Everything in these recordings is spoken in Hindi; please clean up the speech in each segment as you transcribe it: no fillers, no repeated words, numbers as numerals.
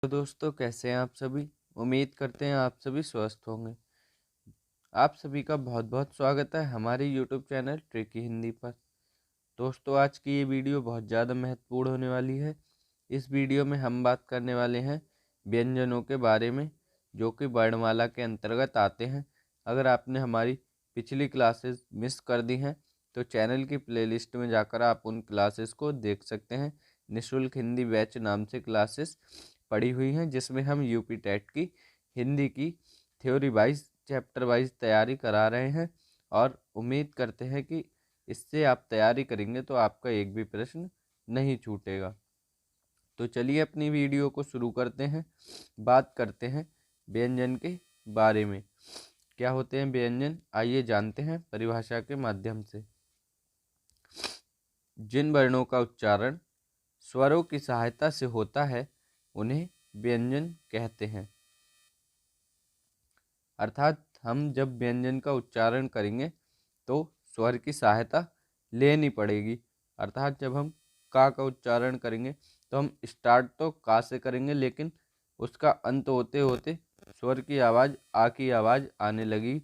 तो दोस्तों, कैसे हैं आप सभी। उम्मीद करते हैं आप सभी स्वस्थ होंगे। आप सभी का बहुत बहुत स्वागत है हमारे YouTube चैनल ट्रिकी हिंदी पर। दोस्तों, आज की ये वीडियो बहुत ज़्यादा महत्वपूर्ण होने वाली है। इस वीडियो में हम बात करने वाले हैं व्यंजनों के बारे में, जो कि वर्णमाला के अंतर्गत आते हैं। अगर आपने हमारी पिछली क्लासेस मिस कर दी हैं तो चैनल की प्लेलिस्ट में जाकर आप उन क्लासेस को देख सकते हैं। निःशुल्क हिंदी बैच नाम से क्लासेस पड़ी हुई हैं, जिसमें हम यूपी टेट की हिंदी की थ्योरी वाइज चैप्टर वाइज तैयारी करा रहे हैं। और उम्मीद करते हैं कि इससे आप तैयारी करेंगे तो आपका एक भी प्रश्न नहीं छूटेगा। तो चलिए अपनी वीडियो को शुरू करते हैं। बात करते हैं व्यंजन के बारे में। क्या होते हैं व्यंजन, आइए जानते हैं परिभाषा के माध्यम से। जिन वर्णों का उच्चारण स्वरों की सहायता से होता है उन्हें व्यंजन कहते हैं। अर्थात हम जब व्यंजन का उच्चारण करेंगे तो स्वर की सहायता लेनी पड़ेगी। अर्थात जब हम का उच्चारण करेंगे तो हम स्टार्ट तो का से करेंगे, लेकिन उसका अंत होते होते स्वर की आवाज़ आ की आवाज़ आने लगी।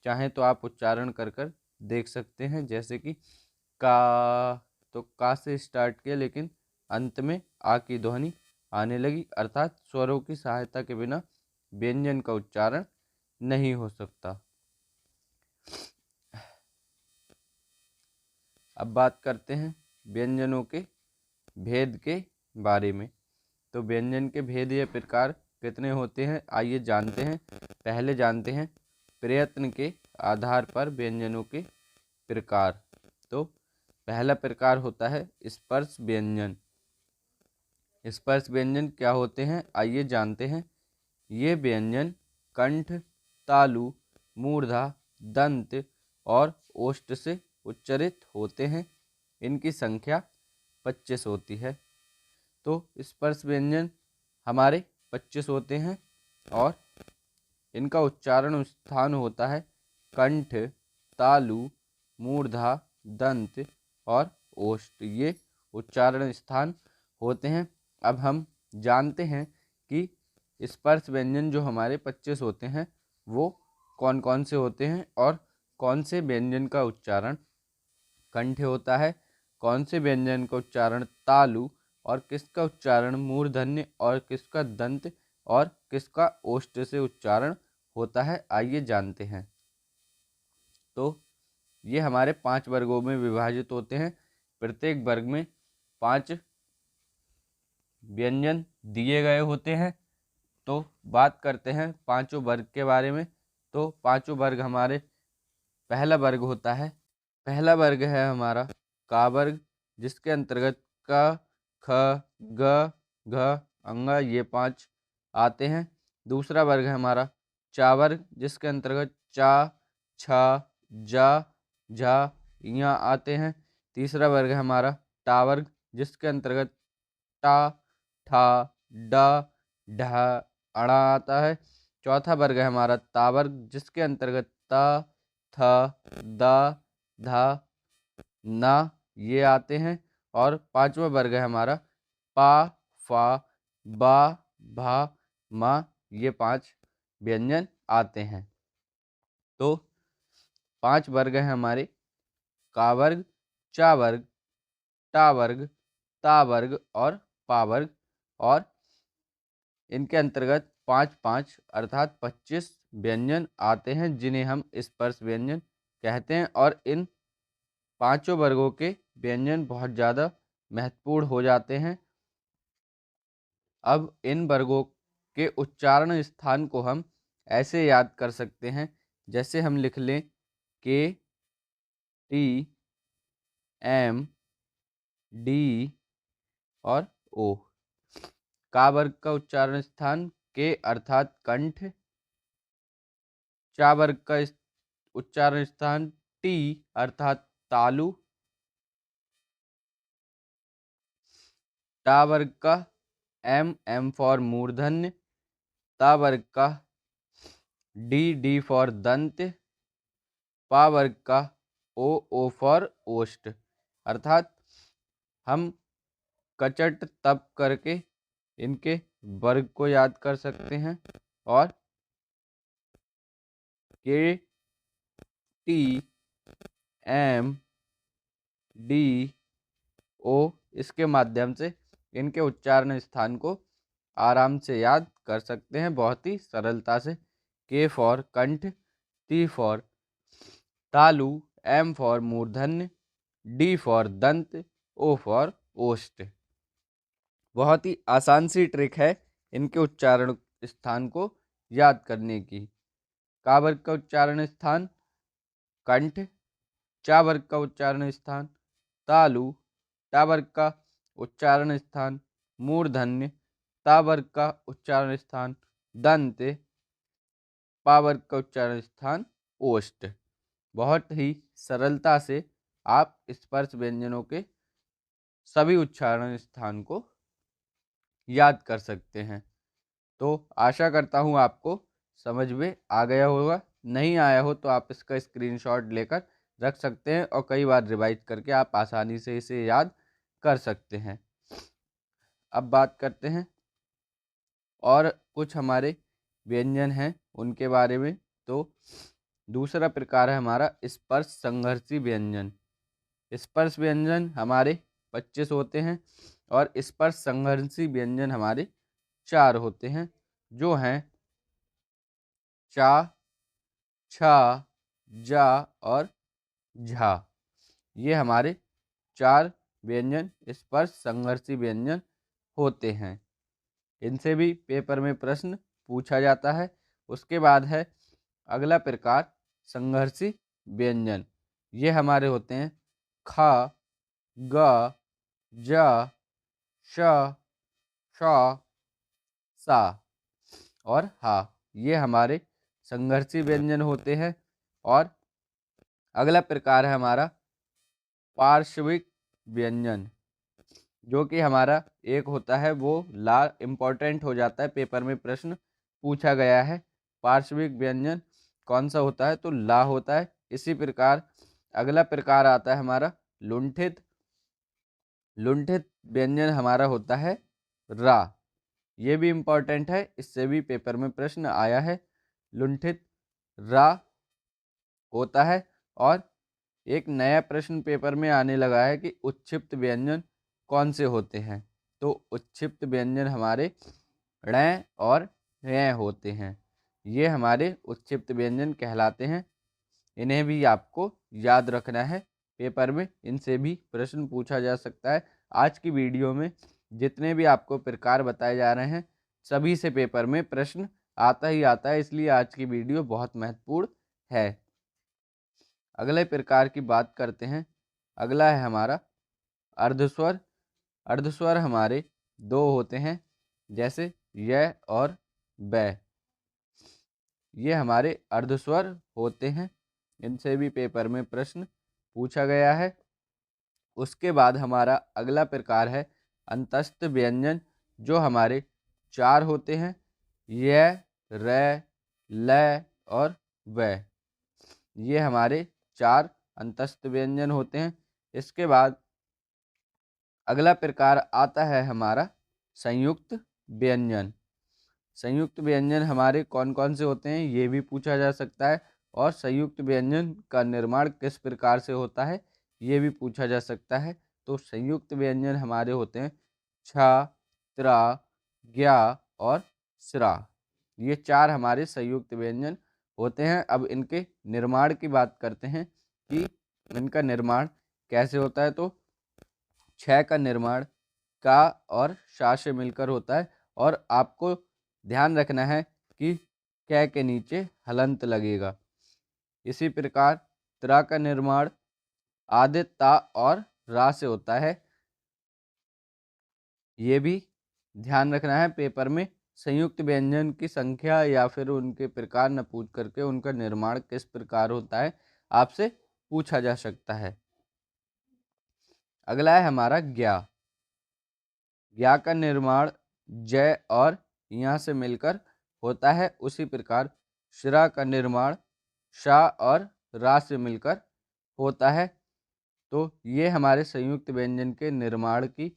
चाहे तो आप उच्चारण कर कर देख सकते हैं, जैसे कि का, तो का से स्टार्ट किया लेकिन अंत में आ की ध्वनि आने लगी। अर्थात स्वरों की सहायता के बिना व्यंजन का उच्चारण नहीं हो सकता। अब बात करते हैं व्यंजनों के भेद के बारे में। तो व्यंजन के भेद या प्रकार कितने होते हैं, आइए जानते हैं। पहले जानते हैं प्रयत्न के आधार पर व्यंजनों के प्रकार। तो पहला प्रकार होता है स्पर्श व्यंजन। स्पर्श व्यंजन क्या होते हैं, आइए जानते हैं। ये व्यंजन कंठ, तालु, मूर्धा, दंत और ओष्ठ से उच्चारित होते हैं। इनकी संख्या 25 होती है। तो स्पर्श व्यंजन हमारे 25 होते हैं और इनका उच्चारण स्थान होता है कंठ, तालु, मूर्धा, दंत और ओष्ठ। ये उच्चारण स्थान होते हैं। अब हम जानते हैं कि स्पर्श व्यंजन जो हमारे 25 होते हैं वो कौन कौन से होते हैं और कौन से व्यंजन का उच्चारण कंठ होता है, कौन से व्यंजन का उच्चारण तालु और किसका उच्चारण मूर्धन्य और किसका दंत और किसका ओष्ठ से उच्चारण होता है, आइए जानते हैं। तो ये हमारे 5 वर्गों में विभाजित होते हैं। प्रत्येक वर्ग में 5 व्यंजन दिए गए होते हैं। तो बात करते हैं पांचों वर्ग के बारे में। तो पांचों वर्ग हमारे, पहला वर्ग होता है, पहला वर्ग है हमारा का वर्ग, जिसके अंतर्गत क, ख, ग, घ, अंगा ये 5 आते हैं। दूसरा वर्ग है हमारा चा वर्ग, जिसके अंतर्गत चा, छा, जा, झा यहाँ आते हैं। तीसरा वर्ग है हमारा टा वर्ग, जिसके अंतर्गत टा, ठा, डा, ढ, अड़ा आता है। चौथा वर्ग है हमारा ता वर्ग, जिसके अंतर्गत ता, थ, दा, धा, ना ये आते हैं। और पांचवा वर्ग है हमारा पा, फा, बा, भा, मा ये 5 व्यंजन आते हैं। तो 5 वर्ग हैं हमारे का वर्ग, चा वर्ग, टा वर्ग, ता वर्ग और पा वर्ग। और इनके अंतर्गत 5-5 अर्थात 25 व्यंजन आते हैं, जिन्हें हम स्पर्श व्यंजन कहते हैं। और इन पांचों वर्गों के व्यंजन बहुत ज़्यादा महत्वपूर्ण हो जाते हैं। अब इन वर्गों के उच्चारण स्थान को हम ऐसे याद कर सकते हैं, जैसे हम लिख लें के, टी, एम, डी और ओ। का वर्ग का उच्चारण स्थान के अर्थात कंठ, चा वर्ग का उच्चारण स्थान टी अर्थात तालु, टा वर्ग का एम फॉर मूर्धन्य, ता वर्ग का डी फॉर दंत, पा वर्ग का ओ फॉर ओष्ठ। अर्थात हम कचट तप करके इनके वर्ग को याद कर सकते हैं और के टी एम डी ओ इसके माध्यम से इनके उच्चारण स्थान को आराम से याद कर सकते हैं बहुत ही सरलता से। के फॉर कंठ, टी फॉर तालु, एम फॉर मूर्धन्य, डी फॉर दंत, ओ फॉर ओष्ठ। बहुत ही आसान सी ट्रिक है इनके उच्चारण स्थान को याद करने की। का वर्ग का उच्चारण स्थान कंठ, चा वर्ग का उच्चारण स्थान तालु, टा वर्ग का उच्चारण स्थान मूर्धन्य, ता वर्ग का उच्चारण स्थान दंत, पा वर्ग का उच्चारण स्थान ओष्ठ। बहुत ही सरलता से आप स्पर्श व्यंजनों के सभी उच्चारण स्थान को याद कर सकते हैं। तो आशा करता हूँ आपको समझ में आ गया होगा। नहीं आया हो तो आप इसका स्क्रीनशॉट लेकर रख सकते हैं और कई बार रिवाइज करके आप आसानी से इसे याद कर सकते हैं। अब बात करते हैं और कुछ हमारे व्यंजन हैं उनके बारे में। तो दूसरा प्रकार है हमारा स्पर्श संघर्षी व्यंजन। स्पर्श व्यंजन हमारे 25 होते हैं और स्पर्श संघर्षी व्यंजन हमारे 4 होते हैं, जो हैं चा, छा, जा और झा। ये हमारे 4 व्यंजन स्पर्श संघर्षी व्यंजन होते हैं। इनसे भी पेपर में प्रश्न पूछा जाता है। उसके बाद है अगला प्रकार संघर्षी व्यंजन। ये हमारे होते हैं खा, ग, जा, श, श, सा और हा। ये हमारे संघर्षी व्यंजन होते हैं। और अगला प्रकार है हमारा पार्श्विक व्यंजन, जो कि हमारा एक होता है वो ला इम्पोर्टेंट हो जाता है, पेपर में प्रश्न पूछा गया है। पार्श्विक व्यंजन कौन सा होता है तो ला होता है। इसी प्रकार अगला प्रकार आता है हमारा लुंठित। लुंठित व्यंजन हमारा होता है रा। ये भी इम्पोर्टेंट है, इससे भी पेपर में प्रश्न आया है। लुंठित रा होता है। और एक नया प्रश्न पेपर में आने लगा है कि उच्छिप्त व्यंजन कौन से होते हैं। तो उच्छिप्त व्यंजन हमारे ण और य होते हैं। ये हमारे उच्छिप्त व्यंजन कहलाते हैं। इन्हें भी आपको याद रखना है, पेपर में इनसे भी प्रश्न पूछा जा सकता है। आज की वीडियो में जितने भी आपको प्रकार बताए जा रहे हैं सभी से पेपर में प्रश्न आता ही आता है, इसलिए आज की वीडियो बहुत महत्वपूर्ण है। अगले प्रकार की बात करते हैं। अगला है हमारा अर्धस्वर। अर्धस्वर हमारे 2 होते हैं, जैसे य और बै। ये हमारे अर्धस्वर होते हैं। इनसे भी पेपर में प्रश्न पूछा गया है। उसके बाद हमारा अगला प्रकार है अंतस्थ व्यंजन, जो हमारे 4 होते हैं, य, रै, लै और वै। ये हमारे 4 अंतस्थ व्यंजन होते हैं। इसके बाद अगला प्रकार आता है हमारा संयुक्त व्यंजन। संयुक्त व्यंजन हमारे कौन कौन से होते हैं ये भी पूछा जा सकता है। और संयुक्त व्यंजन का निर्माण किस प्रकार से होता है ये भी पूछा जा सकता है। तो संयुक्त व्यंजन हमारे होते हैं छा, त्रा, ज्ञा और स्रा। ये 4 हमारे संयुक्त व्यंजन होते हैं। अब इनके निर्माण की बात करते हैं कि इनका निर्माण कैसे होता है। तो छ का निर्माण का और शा से मिलकर होता है। और आपको ध्यान रखना है कि कै के नीचे हलंत लगेगा। इसी प्रकार त्रा का निर्माण आदि ता और रा से होता है। ये भी ध्यान रखना है, पेपर में संयुक्त व्यंजन की संख्या या फिर उनके प्रकार न पूछ करके उनका निर्माण किस प्रकार होता है आपसे पूछा जा सकता है। अगला है हमारा ज्ञा। ज्ञा का निर्माण जय और यहाँ से मिलकर होता है। उसी प्रकार श्रा का निर्माण शा और रा से मिलकर होता है। तो ये हमारे संयुक्त व्यंजन के निर्माण की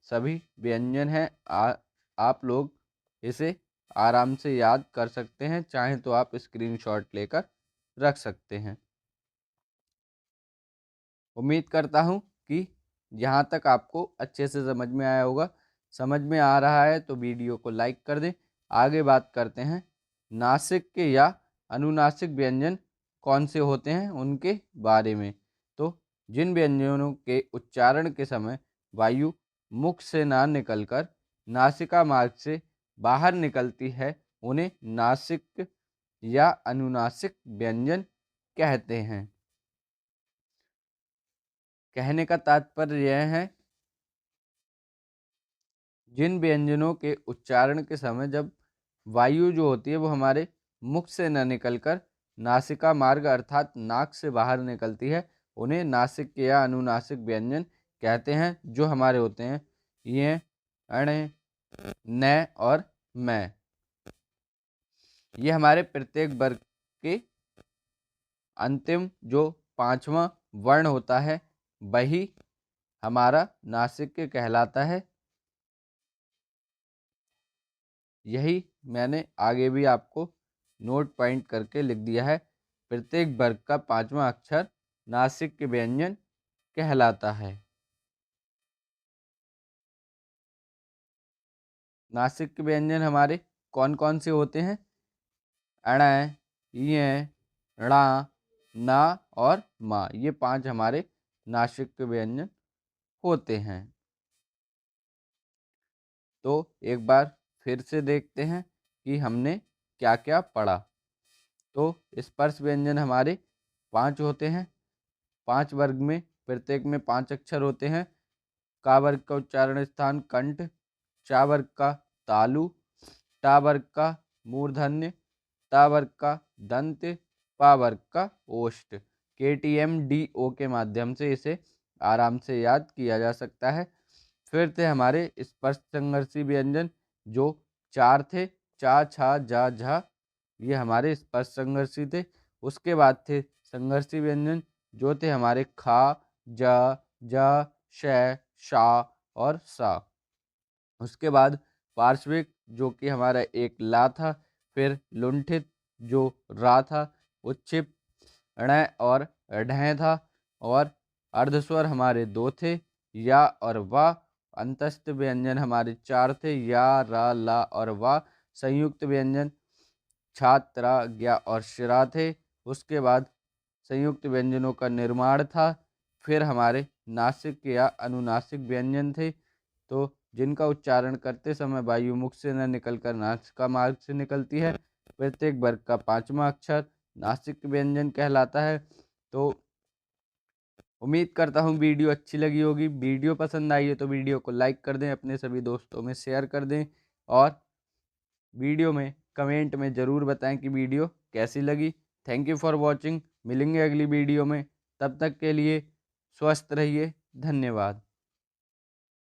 सभी व्यंजन हैं। आप लोग इसे आराम से याद कर सकते हैं, चाहे तो आप स्क्रीनशॉट लेकर रख सकते हैं। उम्मीद करता हूँ कि यहाँ तक आपको अच्छे से समझ में आया होगा। समझ में आ रहा है तो वीडियो को लाइक कर दें। आगे बात करते हैं नासिक के या अनुनासिक व्यंजन कौन से होते हैं उनके बारे में। तो जिन व्यंजनों के उच्चारण के समय वायु मुख से ना निकलकर नासिका मार्ग से बाहर निकलती है उन्हें नासिक या अनुनासिक व्यंजन कहते हैं। कहने का तात्पर्य यह है, जिन व्यंजनों के उच्चारण के समय जब वायु जो होती है वो हमारे मुख से न निकलकर नासिका मार्ग अर्थात नाक से बाहर निकलती है, उन्हें नासिक या अनुनासिक व्यंजन कहते हैं। जो हमारे होते हैं ये अण, न और मैं। ये हमारे प्रत्येक वर्ग के अंतिम जो पांचवा वर्ण होता है वही हमारा नासिक कहलाता है। यही मैंने आगे भी आपको नोट पॉइंट करके लिख दिया है। प्रत्येक वर्ग का पांचवा अक्षर नासिक के व्यंजन कहलाता है। नासिक के व्यंजन हमारे कौन कौन से होते हैं? अण, य, णा, ना और मा। ये पांच हमारे नासिक के व्यंजन होते हैं। तो एक बार फिर से देखते हैं कि हमने क्या क्या पढ़ा। तो स्पर्श व्यंजन हमारे पांच होते हैं। पांच वर्ग में प्रत्येक में पांच अक्षर होते हैं। का वर्ग का उच्चारण स्थान कंठ, चा वर्ग का तालु, टा वर्ग का मूर्धन्य, ता वर्ग का दंत, पा वर्ग का ओष्ठ। KTM-DO के माध्यम से इसे आराम से याद किया जा सकता है। फिर थे हमारे स्पर्श संघर्षी व्यंजन जो चार थे, चा, छा, जा, झा। ये हमारे स्पर्श संघर्षी थे। उसके बाद थे संघर्षी व्यंजन जो थे हमारे खा, जा, जा, श, शा और सा। उसके बाद पार्श्विक जो कि हमारा एक ला था। फिर लुंठित जो रा था। उच्छिप ण और ढ था। और अर्धस्वर हमारे दो थे, या और वा। अंतस्थ व्यंजन हमारे चार थे, या, रा, ला और वा। संयुक्त व्यंजन छात्रा, ज्ञा और शिरा थे। उसके बाद संयुक्त व्यंजनों का निर्माण था। फिर हमारे नासिक या अनुनासिक व्यंजन थे, तो जिनका उच्चारण करते समय वायु मुख से न निकलकर नासिका मार्ग से निकलती है। प्रत्येक वर्ग का पांचवा अक्षर नासिक व्यंजन कहलाता है। तो उम्मीद करता हूँ वीडियो अच्छी लगी होगी। वीडियो पसंद आई है तो वीडियो को लाइक कर दें, अपने सभी दोस्तों में शेयर कर दें और वीडियो में कमेंट में ज़रूर बताएं कि वीडियो कैसी लगी। Thank you for watching. मिलेंगे अगली वीडियो में, तब तक के लिए स्वस्थ रहिए। धन्यवाद।